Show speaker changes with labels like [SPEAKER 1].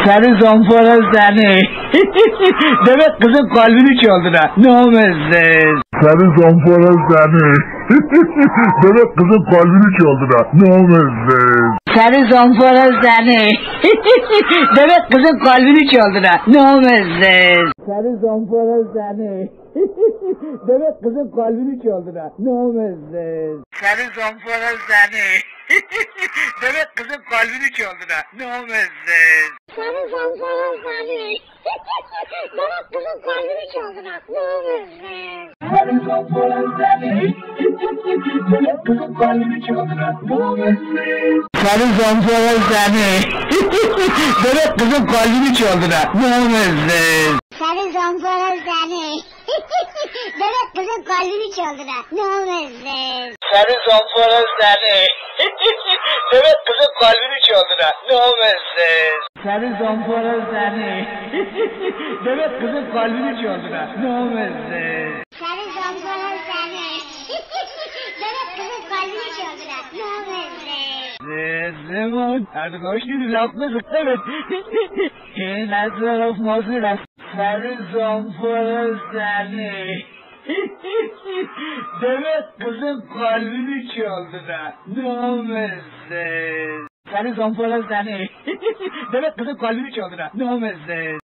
[SPEAKER 1] Seni zampara seni. Demek kızın kalbini çaldın ha. Namussuz.
[SPEAKER 2] Seni zampara seni. Demek kızın kalbini çaldın ha. Namussuz.
[SPEAKER 1] Seni zampara seni. Demek kızın kalbini çaldın ha. Namussuz. Seni zampara seni. Demek kızın kalbini çaldın ha. Namussuz. Seni zampara seni. Demek kızın kalbini çaldın ha. Namussuz. Seni zampara seni. Demek kızın kalbini çaldın ha. Namussuz. Seni zampara seni. Demek kızın kalbini çaldın ha. Namussuz. Seni zampara seni. Demek kızın kalbini çaldın ha. Namussuz. Seni zampara seni. Demek kızın kalbini çaldın ha. Namussuz. Seni zampara seni. Demek kızın kalbini çaldın ha. Namussuz. Seni zampara seni. Demek kızın kalbini çaldın ha. Namussuz. Seni zampara seni. Demek kızın kalbini çaldın ha. Namussuz. Zaman artık hoş geldin. Yapmasın evet. Nasıl olmasın ha. Seni zampara seni. Demek kızın kalbini çaldın ha. Namussuz. Seni zampara seni. Demek kızın kalbini çaldın ha. Namussuz.